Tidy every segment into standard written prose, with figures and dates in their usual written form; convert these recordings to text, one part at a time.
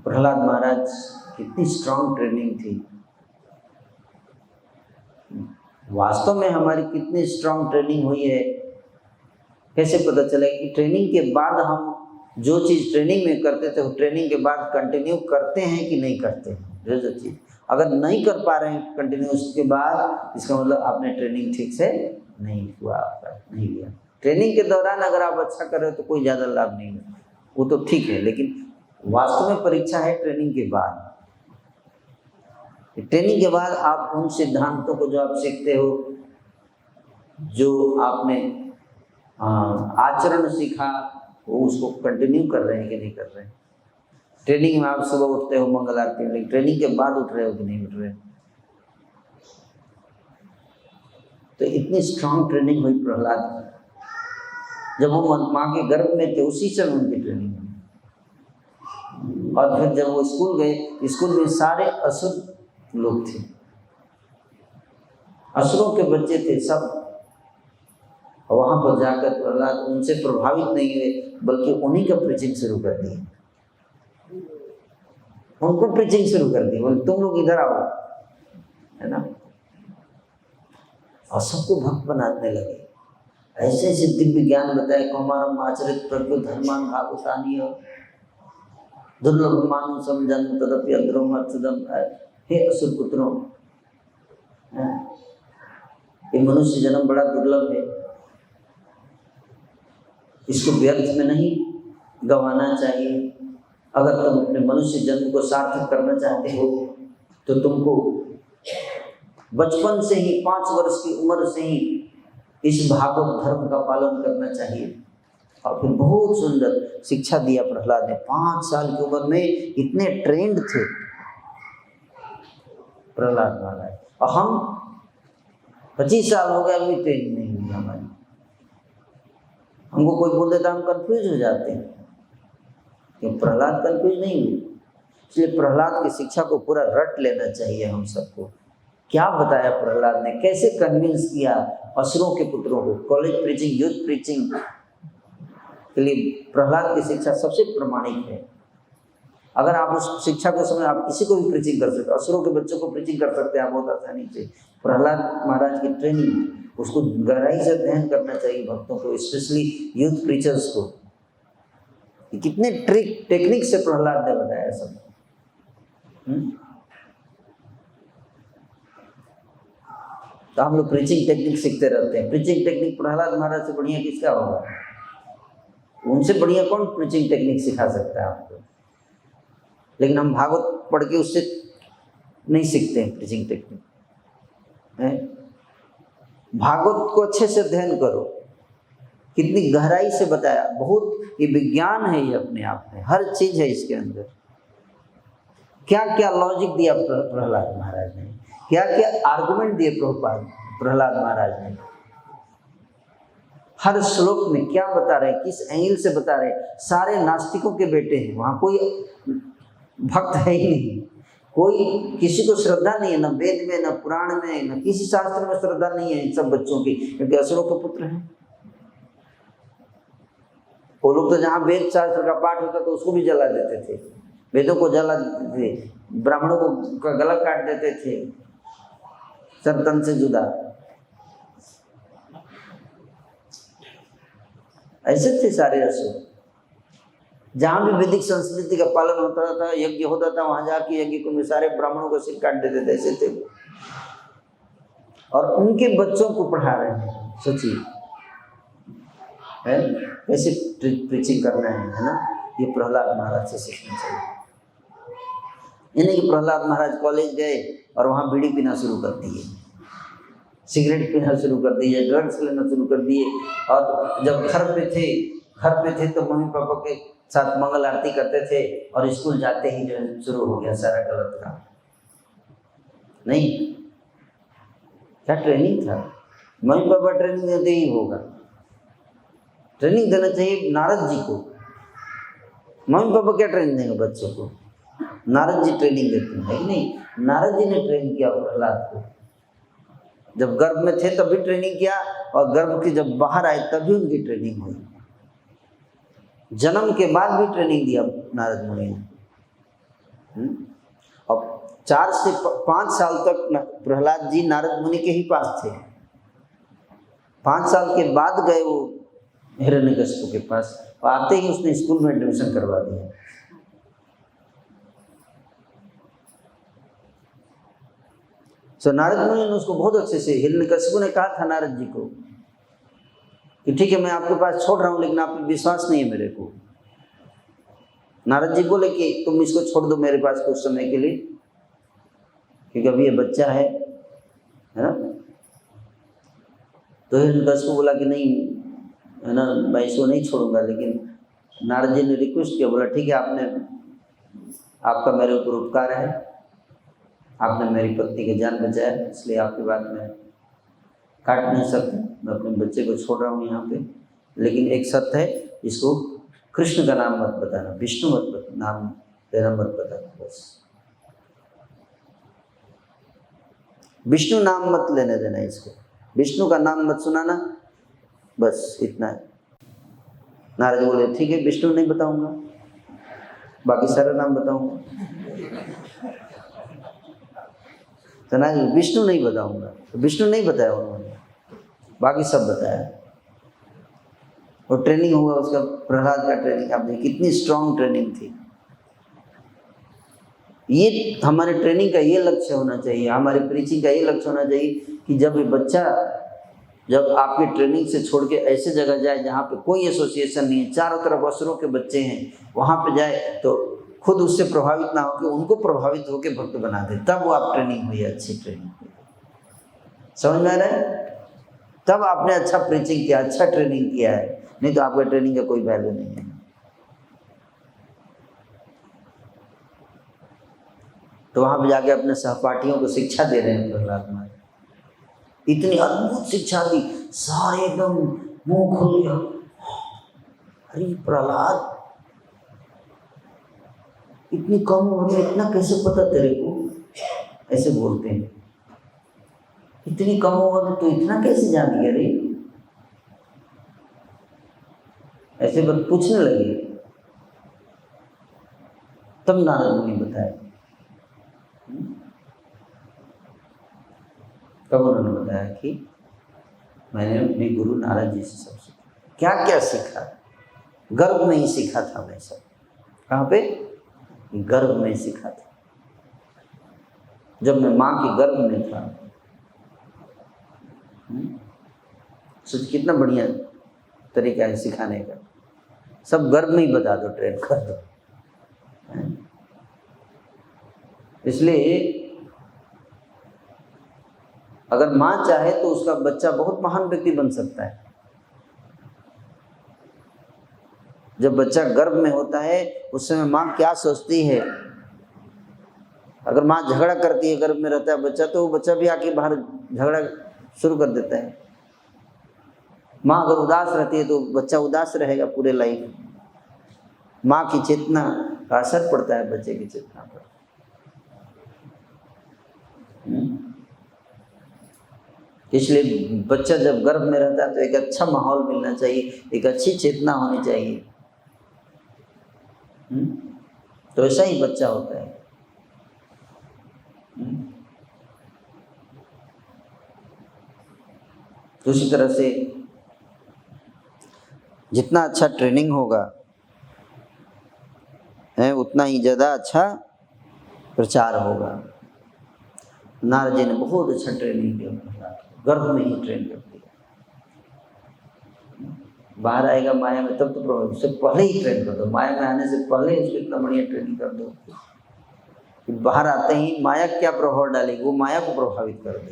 प्रहलाद महाराज कितनी strong training थी। वास्तव में हमारी कितनी स्ट्रांग ट्रेनिंग हुई है, कैसे पता चले कि ट्रेनिंग के बाद हम जो चीज़ ट्रेनिंग में करते थे वो ट्रेनिंग के बाद कंटिन्यू करते हैं कि नहीं करते हैं। जो चीज़ अगर नहीं कर पा रहे हैं कंटिन्यू उसके बाद, इसका मतलब आपने ट्रेनिंग ठीक से नहीं हुआ, आपका नहीं लिया। ट्रेनिंग के दौरान अगर आप अच्छा कर रहे हो तो कोई ज़्यादा लाभ नहीं है, वो तो ठीक है, लेकिन वास्तव में परीक्षा है ट्रेनिंग के बाद। ट्रेनिंग के बाद आप उन सिद्धांतों को जो आप सीखते हो, जो आपने आचरण सीखा, वो उसको कंटिन्यू कर रहे हैं कि नहीं कर रहे हैं। ट्रेनिंग में आप सुबह उठते हो मंगल आरती में, ट्रेनिंग के बाद उठ रहे हो कि नहीं उठ रहे। तो इतनी स्ट्रांग ट्रेनिंग हुई प्रहलाद, जब वो माँ के गर्भ में थे उसी समय उनकी ट्रेनिंग हुई। और फिर जब वो स्कूल गए, स्कूल में सारे असुर लोग थे, असुरों के बच्चे थे सब। वहां पर जाकर प्रहलाद उनसे प्रभावित नहीं हुए, बल्कि उन्हीं का प्रीचिंग शुरू कर दी, उनको प्रीचिंग शुरू कर दी, बोले तुम लोग इधर आओ, है ना। और सबको भक्त बनाने लगे। ऐसे ऐसे दिव्य ज्ञान बताए, कौमारम आचरित प्रज्ञो धर्मान भागवतानीय दुर्लभ मानुषम जन्म तदपि अग्रम अर्थदम। हे असुर पुत्रों, ये मनुष्य जन्म बड़ा दुर्लभ है, इसको व्यर्थ में नहीं गंवाना चाहिए। अगर तुम अपने मनुष्य जन्म को सार्थक करना चाहते हो तो तुमको बचपन से ही 5 वर्ष की उम्र से ही इस भागवत धर्म का पालन करना चाहिए। और फिर बहुत सुंदर शिक्षा दिया प्रहलाद ने। 5 साल की उम्र में इतने ट्रेंड थे प्रहलाद महाराज, और हम 25 साल हो गए अभी ट्रेनिंग नहीं हुई हमारी। हमको कोई बोल देता हम कंफ्यूज हो जाते हैं, क्योंकि प्रहलाद कंफ्यूज नहीं हुई। इसलिए प्रहलाद की शिक्षा को पूरा रट लेना चाहिए हम सबको। क्या बताया प्रहलाद ने, कैसे कन्विंस किया असुरों के पुत्रों को। कॉलेज प्रीचिंग, यूथ प्रीचिंग के लिए प्रहलाद की शिक्षा सबसे प्रमाणिक है। अगर आप उस शिक्षा को समझ, आप किसी को भी प्रीचिंग कर सकते हो, असुरों के बच्चों को प्रीचिंग कर सकते हैं आप बहुत आसानी से। प्रहलाद महाराज की ट्रेनिंग, उसको गहराई से अध्ययन करना चाहिए भक्तों को, स्पेशली यूथ प्रीचर्स को। कितने ट्रिक टेक्निक से प्रहलाद ने बताया सब। तो हम लोग प्रीचिंग टेक्निक सीखते रहते हैं। प्रीचिंग टेक्निक प्रहलाद महाराज से बढ़िया किसका होगा? उनसे बढ़िया कौन प्रीचिंग टेक्निक सिखा सकता है आपको? लेकिन हम भागवत पढ़ के उससे नहीं सीखते हैं प्रीचिंग टेक्निक। भागवत को अच्छे से अध्ययन करो, कितनी गहराई से बताया, बहुत ये विज्ञान है ये अपने आप में, हर चीज है इसके अंदर। क्या क्या लॉजिक दिया प्रहलाद महाराज ने, क्या क्या आर्गुमेंट दिए प्रहलाद महाराज ने। हर श्लोक में क्या बता रहे, किस एंगल से बता रहे। सारे नास्तिकों के बेटे हैं, वहां कोई भक्त है ही नहीं, कोई किसी को श्रद्धा नहीं है, न वेद में, न पुराण में, न किसी शास्त्र में श्रद्धा नहीं है इन सब बच्चों की, क्योंकि असुरों के पुत्र हैं। वो लोग तो जहाँ वेद शास्त्र का पाठ होता तो उसको भी जला देते थे, वेदों को जला देते थे, ब्राह्मणों को का गला काट देते थे, सब तन से जुदा। ऐसे थे सारे असुर। जहाँ भी वैदिक संस्कृति का पालन होता था, यज्ञ होता था, वहां जाके यज्ञ को में सारे ब्राह्मणों को सिर काट देते थे, ऐसे थे। और उनके बच्चों को पढ़ा रहे हैं। सोचिए कैसे प्रीचिंग करना है ना। ये प्रहलाद महाराज से सीखना चाहिए। यानी कि प्रहलाद महाराज कॉलेज गए और वहाँ बीड़ी पीना शुरू कर दिए, सिगरेट पीना शुरू कर दिए, ड्रग्स लेना शुरू कर दिए। और जब घर पे थे तो मम्मी पापा के साथ मंगल आरती करते थे, और स्कूल जाते ही जो है शुरू हो गया सारा गलत काम। नहीं, क्या ट्रेनिंग था। मम्मी पापा ट्रेनिंग देते ही होगा, ट्रेनिंग देना चाहिए नारद जी को। मम्मी पापा क्या ट्रेनिंग देंगे बच्चों को? नारद जी ट्रेनिंग देते हैं, है कि नहीं? नारद जी ने ट्रेन किया प्रहलाद को। जब गर्भ में थे तब भी ट्रेनिंग किया, और गर्भ के जब बाहर आए तब भी उनकी ट्रेनिंग हुई। जन्म के बाद भी ट्रेनिंग दिया नारद मुनि ने। अब 4 से 5 साल तक प्रहलाद जी नारद मुनि के ही पास थे। 5 साल के बाद गए वो हिरण्यकशिपु के पास, आते ही उसने स्कूल में एडमिशन करवा दिया। तो नारद मुनि ने उसको बहुत अच्छे से, हिरण्यकशिपु ने कहा था नारद जी को कि ठीक है मैं आपके पास छोड़ रहा हूँ, लेकिन आप पे विश्वास नहीं है मेरे को। नारद जी बोले कि तुम इसको छोड़ दो मेरे पास कुछ समय के लिए, क्योंकि अभी ये बच्चा है ना। तो हिरण्यकशिपु बोला कि नहीं है ना, मैं इसको नहीं छोड़ूंगा। लेकिन नारद जी ने रिक्वेस्ट किया, बोला ठीक है आपका मेरे ऊपर उपकार है, आपने मेरी पत्नी की जान बचाया, इसलिए आपकी बात में काट नहीं सकता, मैं अपने बच्चे को छोड़ रहा हूँ यहाँ पे। लेकिन एक शर्त है, इसको कृष्ण का नाम मत बताना, विष्णु मत नाम तेरा मत बताना, बस विष्णु नाम मत लेने देना इसको, विष्णु का नाम मत सुनाना, बस इतना है। नारद बोले ठीक है विष्णु नहीं बताऊंगा, बाकी सारा नाम बताऊंगा। तो ना विष्णु नहीं बताऊंगा, तो विष्णु नहीं बताया उन्होंने, बाकी सब बताया। और ट्रेनिंग हुआ उसका, प्रहलाद का ट्रेनिंग आप देखिए कितनी स्ट्रांग ट्रेनिंग थी। ये हमारे ट्रेनिंग का ये लक्ष्य होना चाहिए, हमारी प्रीचिंग का ये लक्ष्य होना चाहिए कि जब ये बच्चा जब आपकी ट्रेनिंग से छोड़ के ऐसे जगह जाए जहाँ पे कोई एसोसिएशन नहीं है, चारों तरफ असुरों के बच्चे हैं, वहाँ पे जाए तो खुद उससे प्रभावित ना होकर उनको प्रभावित होकर भक्त बना दे, तब वो आप ट्रेनिंग हुई है, अच्छी ट्रेनिंग हुई। समझ में आ रहा है? तब आपने अच्छा प्रीचिंग किया, अच्छा ट्रेनिंग किया है, नहीं तो आपका ट्रेनिंग का कोई वैल्यू नहीं है। तो वहाँ पे जाके अपने सहपाठियों को शिक्षा दे रहे हैं प्रहलाद महाराज। इतनी अद्भुत शिक्षा दी, सारे एकदम मुंह खोल लिया, अरे प्रहलाद इतनी कम उम्र में इतना कैसे पता तेरे को, ऐसे बोलते हैं, इतनी कम उम्र में तो इतना कैसे जान गया रे, ऐसे बात पूछने लगे। तब नारद मुनि बताया, तब उन्होंने बताया कि मैंने अपने गुरु नारद जी से सब सीखा। क्या क्या सीखा? गर्भ में ही सीखा था मैं सब। कहाँ पे? गर्भ में सीखा था, जब मैं माँ के गर्भ में था। सोच कितना बढ़िया तरीका है सिखाने का, सब गर्भ में ही बता दो, ट्रेन कर दो। इसलिए अगर माँ चाहे तो उसका बच्चा बहुत महान व्यक्ति बन सकता है। जब बच्चा गर्भ में होता है उस समय माँ क्या सोचती है, अगर माँ झगड़ा करती है, गर्भ में रहता है बच्चा, तो वो बच्चा भी आके बाहर झगड़ा शुरू कर देता है। माँ अगर उदास रहती है तो बच्चा उदास रहेगा पूरे लाइफ। माँ की चेतना का असर पड़ता है बच्चे की चेतना पर। इसलिए बच्चा जब गर्भ में रहता है तो एक अच्छा माहौल मिलना चाहिए, एक अच्छी चेतना होनी चाहिए। तो ऐसा ही बच्चा होता है। तो उसी तरह से जितना अच्छा ट्रेनिंग होगा है उतना ही ज़्यादा अच्छा प्रचार होगा। नारद जी ने बहुत अच्छा ट्रेनिंग दिया, गर्भ में ही ट्रेन कर दिया। बाहर आएगा माया में तब तो प्रभावित, उससे पहले ही ट्रेन कर दो, माया में आने से पहले उसको इतना बढ़िया ट्रेनिंग कर दो कि बाहर आते ही माया क्या प्रभाव डालेगी, वो माया को प्रभावित कर दे।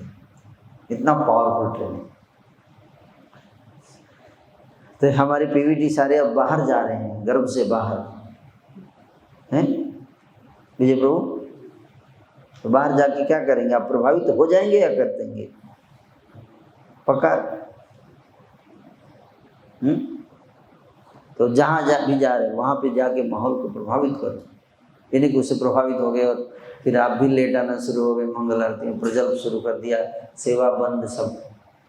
इतना पावरफुल ट्रेनिंग। तो हमारे पीवीटी सारे अब बाहर जा रहे हैं, गर्भ से बाहर हैं विजय प्रभु। तो बाहर जाके क्या करेंगे? आप प्रभावित हो जाएंगे या कर देंगे? पक्का? तो जहाँ भी जा रहे हैं वहाँ पे जाके माहौल को प्रभावित करो। इन्हीं को उससे प्रभावित हो गए और फिर आप भी लेट आना शुरू हो गए, मंगल आरती में प्रजल्प शुरू कर दिया, सेवा बंद सब।